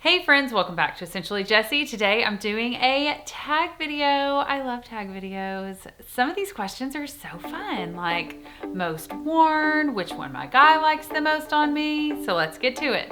Hey friends, welcome back to Essentially Jessi. Today I'm doing a tag video. I love tag videos. Some of these questions are so fun, like most worn, which one my guy likes the most on me. So let's get to it.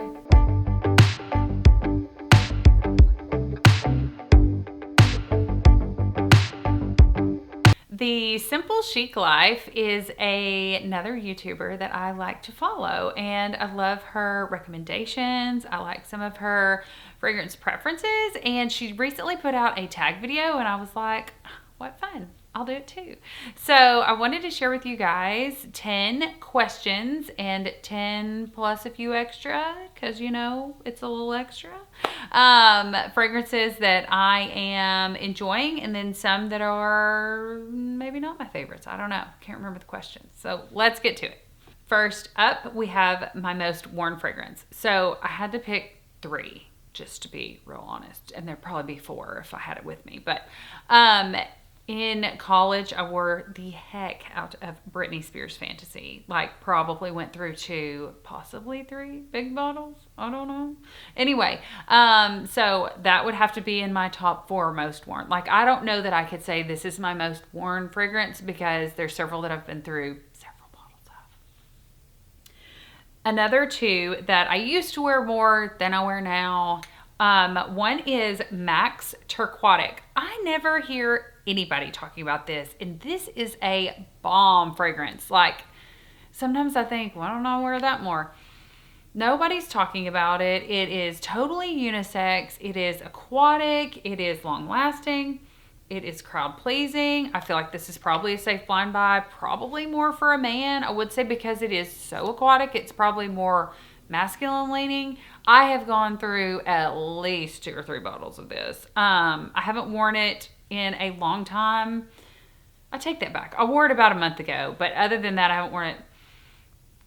The Simple Chic Life is another YouTuber that I like to follow, and I love her recommendations. I like some of her fragrance preferences, and she recently put out a tag video, and I was like, what fun. I'll do it too. So I wanted to share with you guys 10 questions and 10 plus a few extra, because you know it's a little extra, fragrances that I am enjoying, and then some that are maybe not my favorites. I don't know. Can't remember the questions. So let's get to it. First up, we have my most worn fragrance. So I had to pick 3, just to be real honest, and there'd probably be 4 if I had it with me. But in college, I wore the heck out of Britney Spears Fantasy. Like, probably went through 2, possibly 3 big bottles. I don't know. Anyway, so that would have to be in my top 4 most worn. Like, I don't know that I could say this is my most worn fragrance because there's several that I've been through several bottles of. Another 2 that I used to wear more than I wear now. One is Mac's Turquatic. I never hear anybody talking about this, and this is a bomb fragrance. Like, sometimes I think, why don't I wear that more? Nobody's talking about it. It is totally unisex. It is aquatic. It is long lasting. It is crowd pleasing. I feel like this is probably a safe blind buy, probably more for a man. I would say because it is so aquatic, it's probably more masculine leaning. I have gone through at least 2 or 3 bottles of this. I haven't worn it in a long time. I take that back. I wore it about a month ago, but other than that, I haven't worn it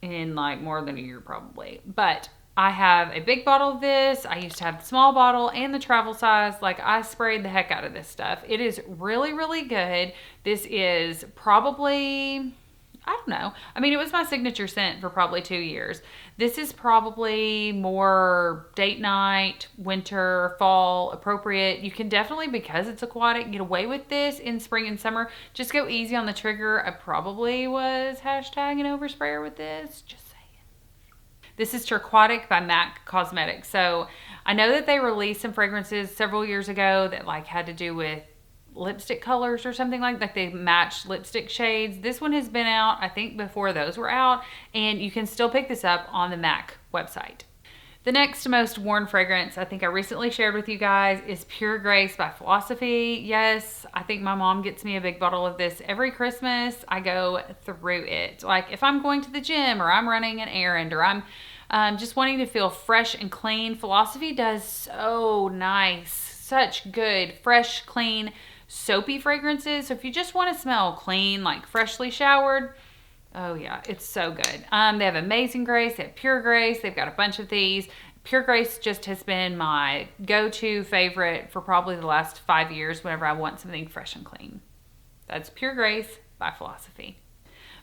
in like more than a year probably. But I have a big bottle of this. I used to have the small bottle and the travel size. Like, I sprayed the heck out of this stuff. It is really, really good. This is probably, I don't know. I mean, it was my signature scent for probably 2 years. This is probably more date night, winter, fall appropriate. You can definitely, because it's aquatic, get away with this in spring and summer. Just go easy on the trigger. I probably was hashtagging oversprayer with this. Just saying. This is Turquatic by MAC Cosmetics. So I know that they released some fragrances several years ago that like had to do with lipstick colors or something like they matched lipstick shades. This one has been out, I think, before those were out, and you can still pick this up on the MAC website. The next most worn fragrance I think I recently shared with you guys is Pure Grace by Philosophy. Yes, I think my mom gets me a big bottle of this every Christmas. I go through it. Like, if I'm going to the gym or I'm running an errand or I'm just wanting to feel fresh and clean, Philosophy does so nice. Such good, fresh, clean, soapy fragrances. So if you just want to smell clean, like freshly showered, oh yeah, it's so good. They have Amazing Grace, they have Pure Grace, they've got a bunch of these. Pure Grace just has been my go-to favorite for probably the last 5 years whenever I want something fresh and clean. That's Pure Grace by Philosophy.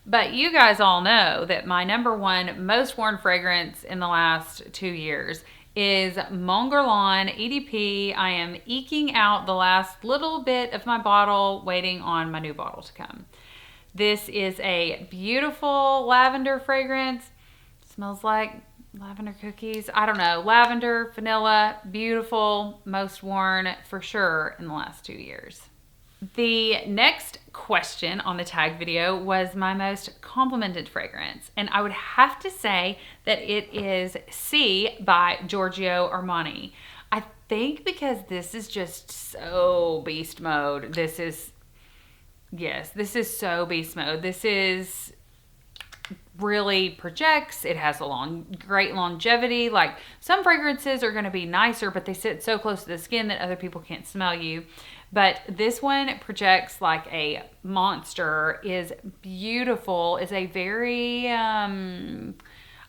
But you guys all know that my number 1 most worn fragrance in the last 2 years is Mon Guerlain EDP. I am eking out the last little bit of my bottle, waiting on my new bottle to come. This is a beautiful lavender fragrance. Smells like lavender cookies. I don't know. Lavender, vanilla, beautiful, most worn for sure in the last 2 years. The next question on the tag video was my most complimented fragrance, and I would have to say that it is C by Giorgio Armani. I think because this is just so beast mode. This is so beast mode. This is really projects. It has a great longevity. Like, some fragrances are going to be nicer, but they sit so close to the skin that other people can't smell you. But this one projects like a monster, is beautiful, is a very, I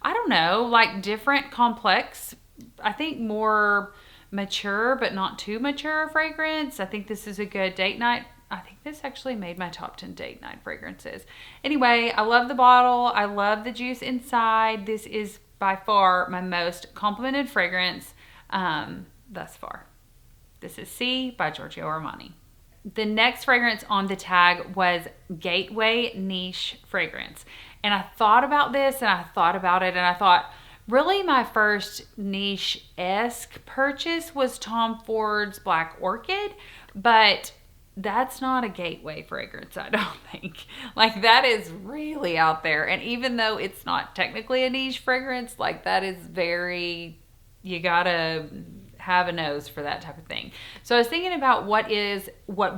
don't know, like different, complex, I think more mature, but not too mature fragrance. I think this is a good date night. I think this actually made my top 10 date night fragrances. Anyway, I love the bottle. I love the juice inside. This is by far my most complimented fragrance. thus far. This is C by Giorgio Armani. The next fragrance on the tag was Gateway Niche Fragrance. And I thought about this and I thought about it and I thought, really my first niche-esque purchase was Tom Ford's Black Orchid, but that's not a gateway fragrance, I don't think. Like, that is really out there. And even though it's not technically a niche fragrance, like, that is very, you gotta have a nose for that type of thing. So I was thinking about what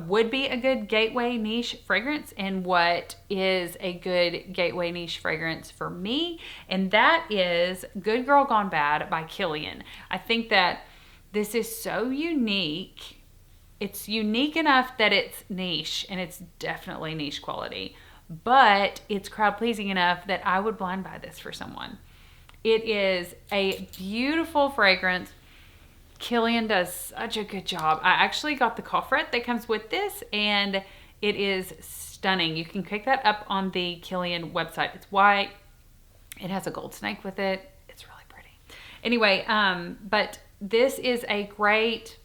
would be a good gateway niche fragrance and what is a good gateway niche fragrance for me. And that is Good Girl Gone Bad by Kilian. I think that this is so unique. It's unique enough that it's niche, and it's definitely niche quality, but it's crowd pleasing enough that I would blind buy this for someone. It is a beautiful fragrance. Kilian does such a good job. I actually got the coffret that comes with this, and it is stunning. You can pick that up on the Kilian website. It's white. It has a gold snake with it. It's really pretty. Anyway, but this is a great,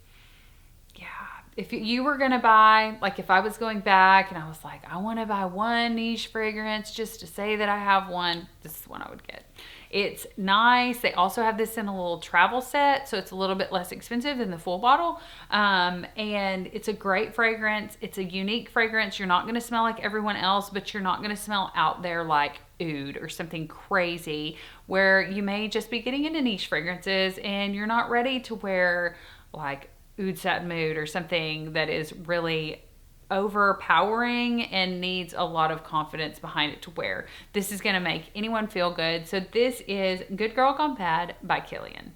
if you were going to buy, like if I was going back and I was like, I want to buy one niche fragrance just to say that I have one, this is one I would get. It's nice. They also have this in a little travel set, so it's a little bit less expensive than the full bottle. And it's a great fragrance. It's a unique fragrance. You're not going to smell like everyone else, but you're not going to smell out there like oud or something crazy, where you may just be getting into niche fragrances and you're not ready to wear like Oud Satin Mood or something that is really overpowering and needs a lot of confidence behind it to wear. This is going to make anyone feel good. So this is Good Girl Gone Bad by Kilian.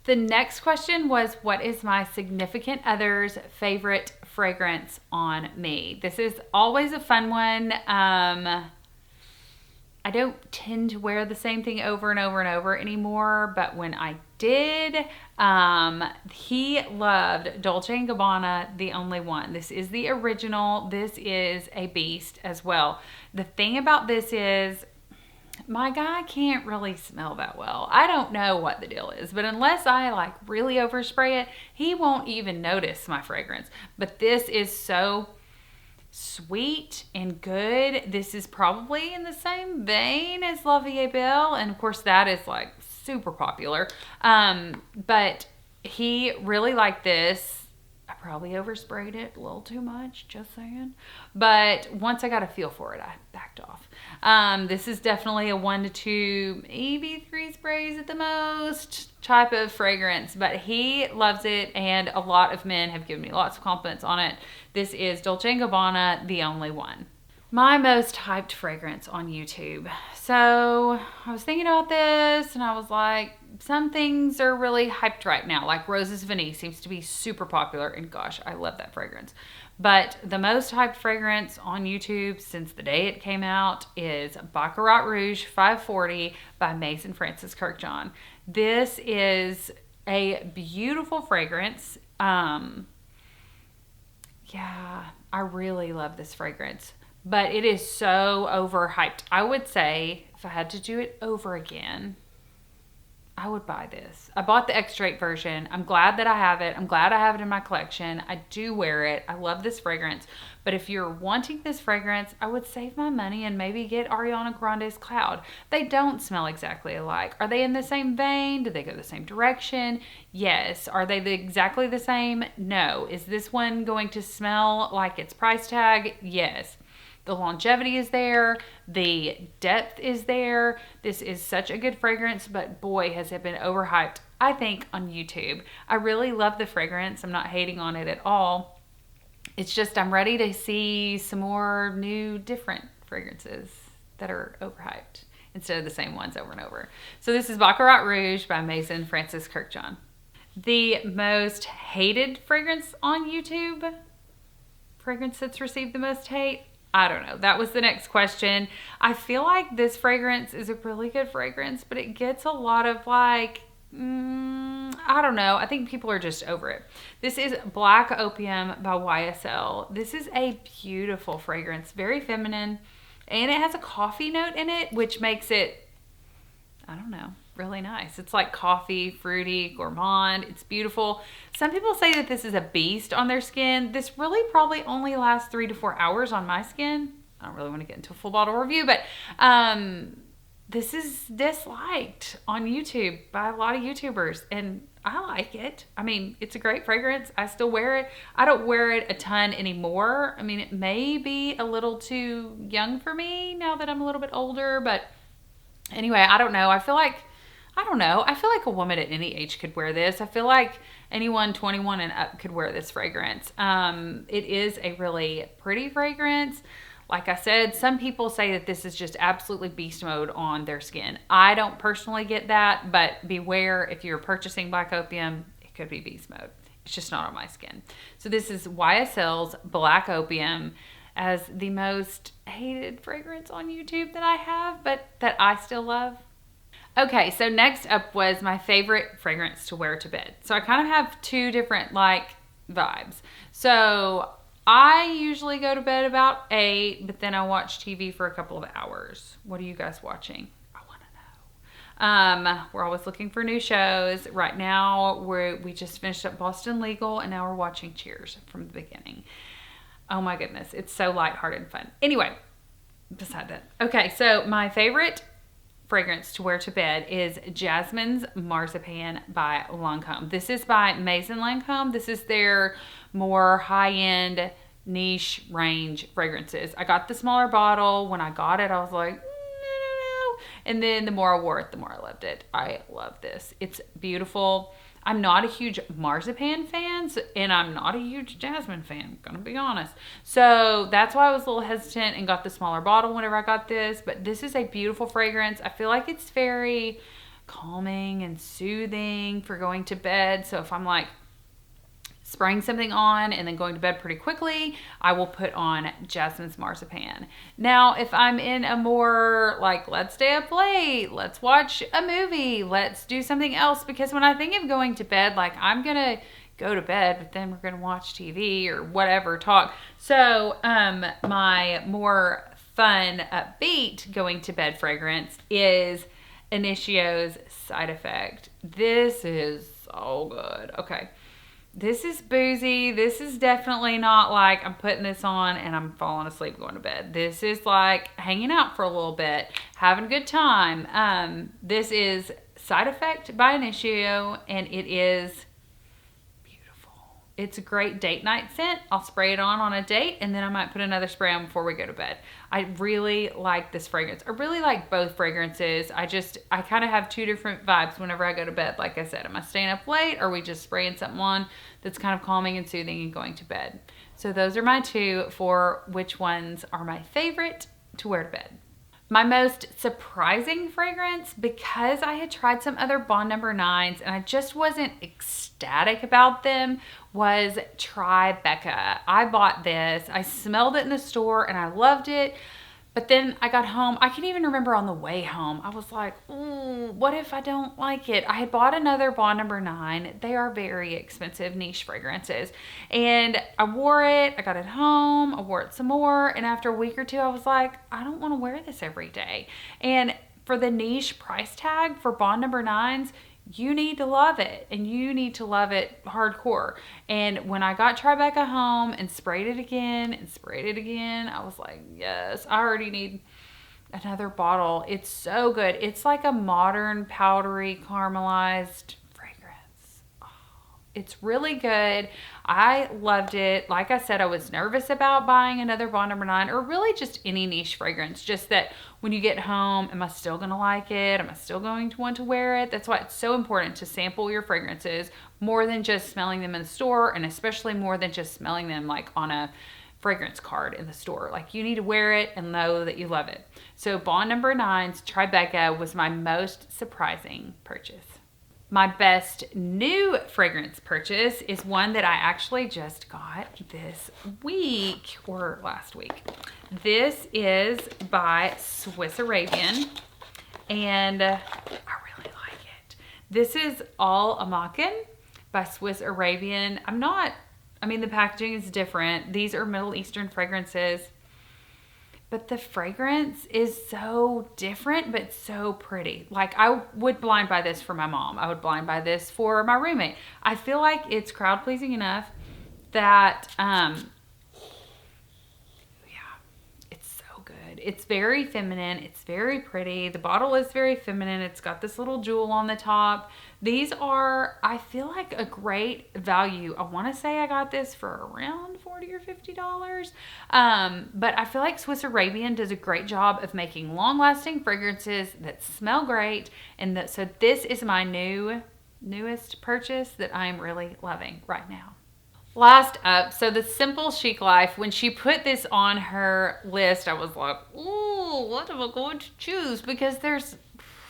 The next question was, what is my significant other's favorite fragrance on me? This is always a fun one. I don't tend to wear the same thing over and over and over anymore, but when I did, he loved Dolce&Gabbana, The Only One. This is the original. This is a beast as well. The thing about this is, my guy can't really smell that well. I don't know what the deal is, but unless I like really overspray it, he won't even notice my fragrance. But this is so sweet and good. This is probably in the same vein as La Vie Belle, and of course that is like super popular. But he really liked this. I probably oversprayed it a little too much, just saying. But once I got a feel for it, I backed off. This is definitely a 1 to 2, maybe 3 sprays at the most type of fragrance, but he loves it, and a lot of men have given me lots of compliments on it. This is Dolce & Gabbana, The Only One. My most hyped fragrance on YouTube. So I was thinking about this and I was like, some things are really hyped right now. Like Roses Vanille seems to be super popular, and gosh, I love that fragrance. But the most hyped fragrance on YouTube since the day it came out is Baccarat Rouge 540 by Maison Francis Kurkdjian. This is a beautiful fragrance. Yeah, I really love this fragrance. But it is so overhyped. I would say if I had to do it over again, I would buy this. I bought the Extrait version. I'm glad that I have it. I'm glad I have it in my collection. I do wear it. I love this fragrance. But if you're wanting this fragrance, I would save my money and maybe get Ariana Grande's Cloud. They don't smell exactly alike. Are they in the same vein? Do they go the same direction? Yes. Are they exactly the same? No. Is this one going to smell like its price tag? Yes. The longevity is there. The depth is there. This is such a good fragrance, but boy, has it been overhyped, I think, on YouTube. I really love the fragrance. I'm not hating on it at all. It's just I'm ready to see some more new, different fragrances that are overhyped instead of the same ones over and over. So this is Baccarat Rouge by Maison Francis Kurkdjian. The most hated fragrance on YouTube? Fragrance that's received the most hate? I don't know. That was the next question. I feel like this fragrance is a really good fragrance, but it gets a lot of like, I don't know. I think people are just over it. This is Black Opium by YSL. This is a beautiful fragrance, very feminine, and it has a coffee note in it, which makes it, I don't know, really nice. It's like coffee, fruity, gourmand. It's beautiful. Some people say that this is a beast on their skin. This really probably only lasts 3 to 4 hours on my skin. I don't really want to get into a full bottle review, but this is disliked on YouTube by a lot of YouTubers, and I like it. I mean, it's a great fragrance. I still wear it. I don't wear it a ton anymore. I mean, it may be a little too young for me now that I'm a little bit older, but anyway, I don't know. I feel like a woman at any age could wear this. I feel like anyone 21 and up could wear this fragrance. It is a really pretty fragrance. Like I said, some people say that this is just absolutely beast mode on their skin. I don't personally get that, but beware, if you're purchasing Black Opium, it could be beast mode. It's just not on my skin. So this is YSL's Black Opium, as the most hated fragrance on YouTube that I have, but that I still love. Okay, so next up was my favorite fragrance to wear to bed. So I kind of have two different vibes. So I usually go to bed about 8, but then I watch TV for a couple of hours. What are you guys watching? I want to know. We're always looking for new shows. Right now, we just finished up Boston Legal, and now we're watching Cheers from the beginning. Oh my goodness, it's so lighthearted and fun. Anyway, beside that. Okay, so my favorite fragrance to wear to bed is Jazmine's Marzipan by Lancome. This is by Maison Lancome. This is their more high-end niche range fragrances. I got the smaller bottle. When I got it, I was like, no. And then the more I wore it, the more I loved it. I love this. It's beautiful. I'm not a huge Marzipan fan, and I'm not a huge Jazmine fan, I'm gonna be honest. So that's why I was a little hesitant and got the smaller bottle whenever I got this. But this is a beautiful fragrance. I feel like it's very calming and soothing for going to bed. So if I'm like spraying something on and then going to bed pretty quickly, I will put on Jazmine's Marzipan. Now, if I'm in a more let's stay up late, let's watch a movie, let's do something else, because when I think of going to bed, I'm gonna go to bed, but then we're gonna watch TV or whatever, talk. So my more fun, upbeat going to bed fragrance is Initio's Side Effect. This is so good. Okay. This is boozy. This is definitely not I'm putting this on and I'm falling asleep going to bed. This is hanging out for a little bit, having a good time. This is Side Effect by Initio, and it is beautiful. It's a great date night scent. I'll spray it on a date, and then I might put another spray on before we go to bed. I really like this fragrance. I really like both fragrances. I kind of have two different vibes whenever I go to bed. Like I said, am I staying up late, or are we just spraying something on that's kind of calming and soothing and going to bed? So those are my two for which ones are my favorite to wear to bed. My most surprising fragrance, because I had tried some other Bond No. 9s and I just wasn't ecstatic about them, was Tribeca. I bought this. I smelled it in the store and I loved it. But then I got home. I can even remember on the way home, I was like, ooh, what if I don't like it? I had bought another Bond No. 9. They are very expensive niche fragrances. And I wore it. I got it home. I wore it some more. And after a week or two, I was like, I don't want to wear this every day. And for the niche price tag for Bond No. 9s, you need to love it, and you need to love it hardcore. And when I got Tribeca home and sprayed it again, I was like, yes, I already need another bottle. It's so good. It's like a modern powdery caramelized fragrance. Oh, it's really good. I loved it. Like I said, I was nervous about buying another Bond No. 9, or really just any niche fragrance. Just that when you get home, am I still going to like it? Am I still going to want to wear it? That's why it's so important to sample your fragrances more than just smelling them in the store, and especially more than just smelling them on a fragrance card in the store. You need to wear it and know that you love it. So Bond No. 9's Tribeca was my most surprising purchase. My best new fragrance purchase is one that I actually just got this week, or last week. This is by Swiss Arabian, and I really like it. This is all Amaken by Swiss Arabian. The packaging is different. These are Middle Eastern fragrances. but the fragrance is so different, but so pretty. Like, I would blind buy this for my mom. I would blind buy this for my roommate. I feel like it's crowd pleasing enough that, yeah, it's so good. It's very feminine. It's very pretty. The bottle is very feminine. It's got this little jewel on the top. These are, I feel like, a great value. I want to say I got this for around $40 or $50. But I feel like Swiss Arabian does a great job of making long-lasting fragrances that smell great. And so this is my newest purchase that I'm really loving right now. Last up, so the Simple Chic Life, when she put this on her list, I was like, ooh, what am I going to choose? Because there's,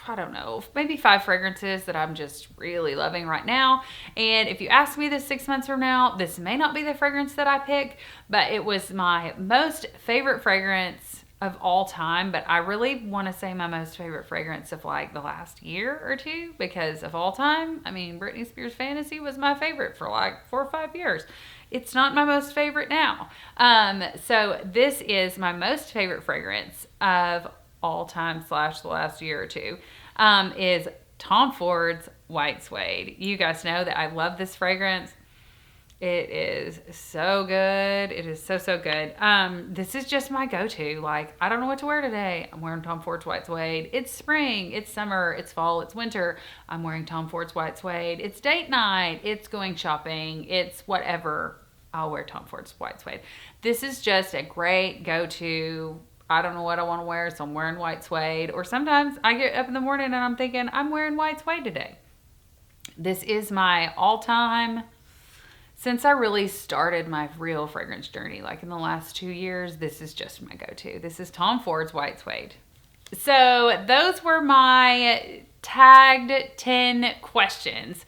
I don't know, maybe 5 fragrances that I'm just really loving right now. And if you ask me this 6 months from now, this may not be the fragrance that I pick, but it was my most favorite fragrance of all time. But I really want to say my most favorite fragrance of like the last year or two, because of all time, I mean, Britney Spears Fantasy was my favorite for like 4 or 5 years. It's not my most favorite now. So this is my most favorite fragrance of all time / the last year or two, is Tom Ford's White Suede. You guys know that I love this fragrance. It is so good. It is so, so good. This is just my go-to. Like, I don't know what to wear today. I'm wearing Tom Ford's White Suede. It's spring, it's summer, it's fall, it's winter. I'm wearing Tom Ford's White Suede. It's date night, it's going shopping, it's whatever. I'll wear Tom Ford's White Suede. This is just a great go-to. I don't know what I want to wear, so I'm wearing white suede. Or sometimes I get up in the morning and I'm thinking, I'm wearing white suede today. This is my all-time, since I really started my real fragrance journey, like in the last 2 years, this is just my go-to. This is Tom Ford's White Suede. So those were my tagged 10 questions.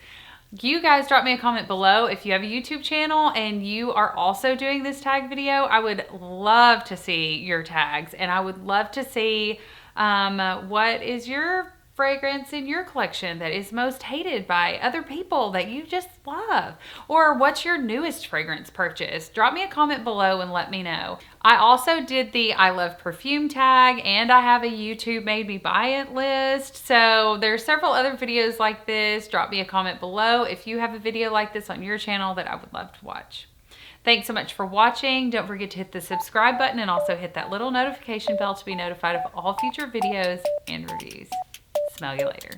You guys drop me a comment below if you have a YouTube channel and you are also doing this tag video. I would love to see your tags, and I would love to see what is your fragrance in your collection that is most hated by other people that you just love, or what's your newest fragrance purchase. Drop me a comment below and let me know. I also did the I love perfume tag, and I have a YouTube made me buy it list. So there's several other videos like this. Drop me a comment below if you have a video like this on your channel that I would love to watch. Thanks so much for watching. Don't forget to hit the subscribe button and also hit that little notification bell to be notified of all future videos and reviews. Smell you later.